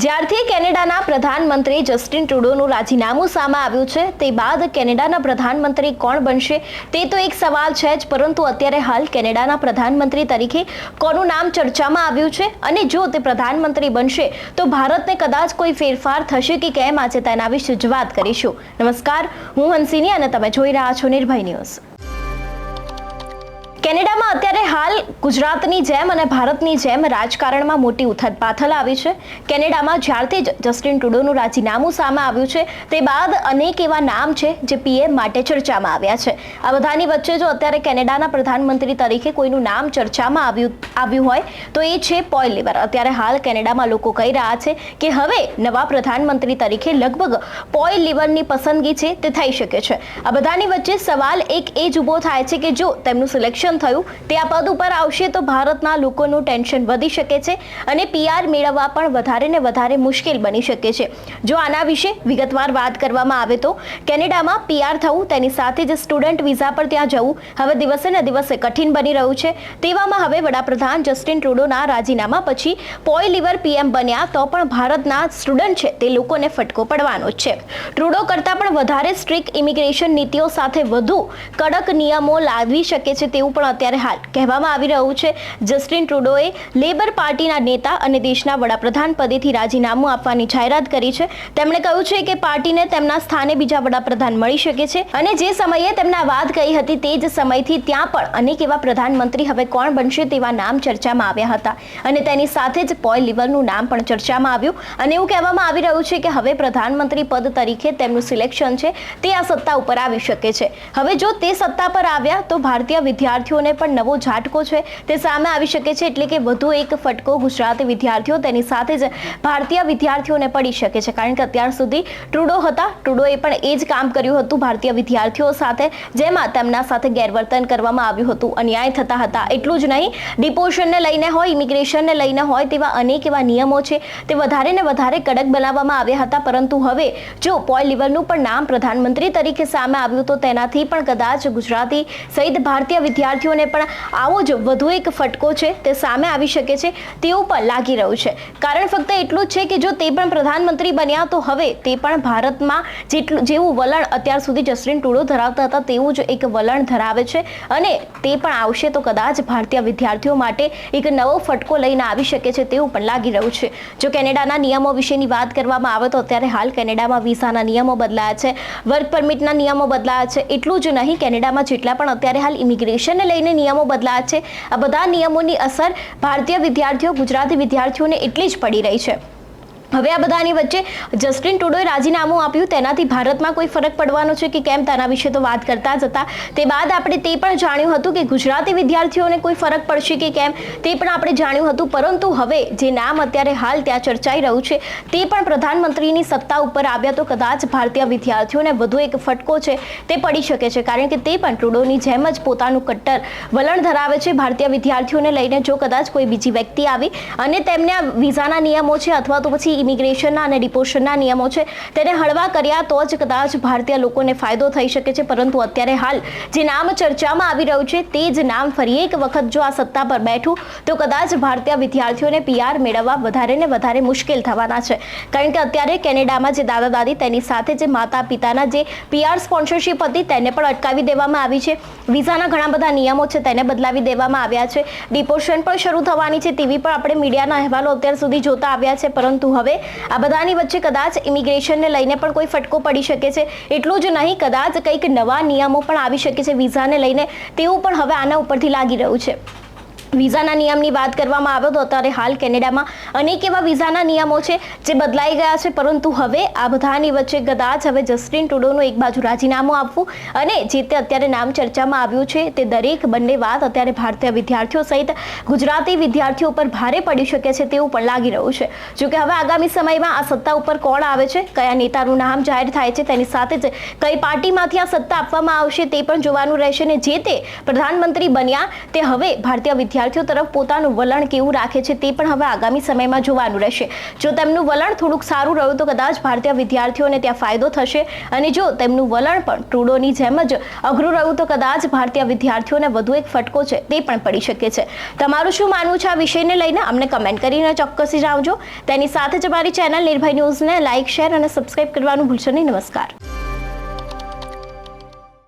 જ્યારથી કેનેડાના પ્રધાનમંત્રી જસ્ટિન ટ્રુડોનું રાજીનામું સામે આવ્યું છે તે બાદ કેનેડાના પ્રધાનમંત્રી કોણ બનશે તે તો એક સવાલ છે જ, પરંતુ અત્યારે હાલ કેનેડાના પ્રધાનમંત્રી તરીકે કોનું નામ ચર્ચામાં આવ્યું છે અને જો તે પ્રધાનમંત્રી બનશે તો ભારતને કદાચ કોઈ ફેરફાર થશે કે કેમ, આજે તેના વિશે જ વાત કરીશું. નમસ્કાર, હું હંસિની અને તમે જોઈ રહ્યા છો નિર્ભય ન્યૂઝ. કેનેડામાં અત્યારે હાલ ગુજરાતની જેમ અને ભારતની જેમ રાજકારણમાં મોટી ઉથલપાથલ આવી છે. કેનેડામાં જ્યારથી જ જસ્ટિન ટ્રુડોનું રાજીનામું સામે આવ્યું છે તે બાદ અનેક એવા નામ છે જે પીએમ માટે ચર્ચામાં આવ્યા છે. આ બધાની વચ્ચે જો અત્યારે કેનેડાના પ્રધાનમંત્રી તરીકે કોઈનું નામ ચર્ચામાં આવ્યું હોય તો એ છે પોલ લિવર. અત્યારે હાલ કેનેડામાં લોકો કહી રહ્યા છે કે હવે નવા પ્રધાનમંત્રી તરીકે લગભગ પોલ લિવરની પસંદગી છે તે થઈ શકે છે. આ બધાની વચ્ચે સવાલ એક એ જ ઊભો થાય છે કે જો તેમનું સિલેક્શન થયું તે આ પદ ઉપર આવશે તો ભારતના લોકોનું ટેન્શન વધી શકે છે અને પીઆર મેળવવા પણ વધારે ને વધારે મુશ્કેલ બની શકે છે. જો આના વિશે વિગતવાર વાત કરવામાં આવે તો કેનેડામાં પીઆર થવું તેની સાથે જ સ્ટુડન્ટ વિઝા પર ત્યાં જવું હવે દિવસે ને દિવસે કઠિન બની રહ્યું છે. તેવામાં હવે વડાપ્રધાન જસ્ટિન ટ્રુડોના રાજીનામા પછી પોલ લિવર પીએમ બન્યા તો પણ ભારતના સ્ટુડન્ટ છે તે લોકોને ફટકો પડવાનો જ છે. ટ્રુડો કરતાં પણ વધારે સ્ટ્રિક્ટ ઇમિગ્રેશન નીતિઓ સાથે વધુ કડક નિયમો લાવી શકે છે તેવું પણ અત્યારે હાલ કહેવામાં આવી રહ્યું છે. જસ્ટિન ટ્રુડોએ લેબર પાર્ટીના નેતા અને દેશના વડાપ્રધાન પદેથી રાજીનામું આપવાની જાહેરાત કરી છે. તેમણે કહ્યું છે કે પાર્ટીને તેમના સ્થાને બીજા વડાપ્રધાન મળી શકે છે અને જે સમયે તેમણે વાત કહી હતી તે જ સમયથી ત્યાં પણ અનેક એવા પ્રધાનમંત્રી હવે કોણ બનશે તેવા નામ ચર્ચામાં આવ્યા હતા અને તેની સાથે જ પોલ લિવરનું નામ પણ ચર્ચામાં આવ્યું અને એવું કહેવામાં આવી રહ્યું છે કે હવે પ્રધાનમંત્રી પદ તરીકે તેમનું સિલેક્શન છે તે આ સત્તા ઉપર આવી શકે છે. હવે જો તે સત્તા પર આવ્યા તો ભારતીય વિદ્યાર્થીઓને પણ નવો ઝાટકો છે તે સામે આવી શકે છે, એટલે કે વધુ એક ફટકો ગુજરાતી વિદ્યાર્થીઓ તેની સાથે જ ભારતીય વિદ્યાર્થીઓને પડી શકે છે. કારણ કે અત્યાર સુધી ટ્રુડોએ પણ એ જ કામ કર્યું હતું ભારતીય વિદ્યાર્થીઓ સાથે, જેમાં તેમના સાથે ગેરવર્તન કરવામાં આવ્યું હતું, અન્યાય થતા હતા. એટલું જ નહીં, ડિપોઝિશનને લઈને હોય, ઇમિગ્રેશનને લઈને હોય તેવા અનેક એવા નિયમો છે તે વધારે ને વધારે કડક બનાવવામાં આવ્યા હતા. પરંતુ હવે જો પોલ લિવરનું પણ નામ પ્રધાનમંત્રી તરીકે સામે આવ્યું તો તેનાથી પણ કદાચ ગુજરાતી સહિત ભારતીય વિદ્યાર્થીઓને પણ આવો જ વધુ એક ફટકો છે તે સામે આવી શકે છે તેવું પણ લાગી રહ્યું છે. કારણ ફક્ત એટલું જ છે કે જો તે પણ પ્રધાનમંત્રી બન્યા તો હવે તે પણ ભારતમાં જેવું વલણ અત્યાર સુધી જસ્ટિન ટ્રુડો ધરાવતા હતા તેવું જ એક વલણ ધરાવે છે અને તે પણ આવશે તો કદાચ ભારતીય વિદ્યાર્થીઓ માટે એક નવો ફટકો લઈને આવી શકે છે તેવું પણ લાગી રહ્યું છે. જો કેનેડાના નિયમો વિશેની વાત કરવામાં આવે તો અત્યારે હાલ કેનેડામાં વિઝાના નિયમો બદલાયા છે, વર્ક પરમિટના નિયમો બદલાયા છે. એટલું જ નહીં, કેનેડામાં જેટલા પણ અત્યારે હાલ ઇમિગ્રેશનને લઈને નિયમો બદલાયા છે આ બધા નિયમોની અસર ભારતીય વિદ્યાર્થીઓ, ગુજરાતી વિદ્યાર્થીઓને એટલી જ પડી રહી છે. હવે આ બધાની વચ્ચે જસ્ટિન ટ્રુડોએ રાજીનામું આપ્યું તેનાથી ભારતમાં કોઈ ફરક પડવાનો છે કે કેમ તેના વિશે તો વાત કરતા જ હતા. તે બાદ આપણે તે પણ જાણ્યું હતું કે ગુજરાતી વિદ્યાર્થીઓને કોઈ ફરક પડશે કે કેમ તે પણ આપણે જાણ્યું હતું. પરંતુ હવે જે નામ અત્યારે હાલ ત્યાં ચર્ચાઈ રહ્યું છે તે પણ પ્રધાનમંત્રીની સત્તા ઉપર આવ્યા તો કદાચ ભારતીય વિદ્યાર્થીઓને વધુ એક ફટકો છે તે પડી શકે છે. કારણ કે તે પણ ટ્રુડોની જેમ જ પોતાનું કટ્ટર વલણ ધરાવે છે ભારતીય વિદ્યાર્થીઓને લઈને. જો કદાચ કોઈ બીજી વ્યક્તિ આવી અને તેમને આ વિઝાના નિયમો છે અથવા તો પછી ઇમિગ્રેશનના અને ડિપોઝિશનના નિયમો છે તેને હળવા કર્યા તો જ કદાચ ભારતીય લોકોને ફાયદો થઈ શકે છે. પરંતુ અત્યારે હાલ જે નામ ચર્ચામાં આવી રહ્યું છે તે જ નામ ફરી એક વખત જો આ સત્તા પર બેઠું તો કદાચ ભારતીય વિદ્યાર્થીઓને પીઆર મેળવવા વધારે ને વધારે મુશ્કેલ થવાના છે. કારણ કે અત્યારે કેનેડામાં જે દાદા દાદી તેની સાથે જે માતા પિતાના જે પીઆર સ્પોન્સરશિપ હતી તેને પણ અટકાવી દેવામાં આવી છે. વિઝાના ઘણા બધા નિયમો છે તેને બદલાવી દેવામાં આવ્યા છે. ડિપોઝિશન પણ શરૂ થવાની છે તેવી પણ આપણે મીડિયાના અહેવાલો અત્યાર સુધી જોતા આવ્યા છે. પરંતુ હવે આ બધાની વચ્ચે કદાચ ઇમિગ્રેશનને લઈને પણ કોઈ ફટકો પડી શકે છે. એટલું જ નહીં, કદાચ કંઈક નવા નિયમો પણ આવી શકે છે વિઝાને લઈને તેવું પણ હવે આના ઉપરથી લાગી રહ્યું છે. વિઝાના નિયમની વાત કરવામાં આવે તો અત્યારે હાલ કેનેડામાં અનેક એવા વિઝાના નિયમો છે જે બદલાઈ ગયા છે. પરંતુ હવે આ બધાની વચ્ચે કદાચ હવે જસ્ટિન ટ્રુડોનું એક બાજુ રાજીનામું આપવું અને જે તે અત્યારે નામ ચર્ચામાં આવ્યું છે તે દરેક બંને વાત અત્યારે ભારતીય વિદ્યાર્થીઓ સહિત ગુજરાતી વિદ્યાર્થીઓ પર ભારે પડી શકે છે તેવું પણ લાગી રહ્યું છે. જોકે હવે આગામી સમયમાં આ સત્તા ઉપર કોણ આવે છે, કયા નેતાનું નામ જાહેર થાય છે, તેની સાથે જ કઈ પાર્ટીમાંથી આ સત્તા આપવામાં આવશે તે પણ જોવાનું રહેશે. ને જે તે પ્રધાનમંત્રી બન્યા તે હવે ભારતીય વિદ્યાર્થીઓ તરફ પોતાનું વલણ કેવું રાખે છે તે પણ હવે આગામી સમયમાં જોવાનું રહેશે. જો તેમનું વલણ થોડુંક સારું રહ્યું તો કદાચ ભારતીય વિદ્યાર્થીઓને ત્યાં ફાયદો થશે, અને જો તેમનું વલણ પણ ટ્રુડોની જેમ જ અઘરું રહ્યું તો કદાચ ભારતીય વિદ્યાર્થીઓને વધુ એક ફટકો છે તે પણ પડી શકે છે. તમારું શું માનવું છે આ વિષયને લઈને અમને કમેન્ટ કરીને ચોક્કસથી જણાવજો. તેની સાથે જ અમારી ચેનલ નિર્ભય ન્યૂઝને લાઇક, શેર અને સબસ્ક્રાઇબ કરવાનું ભૂલશો નહીં. નમસ્કાર.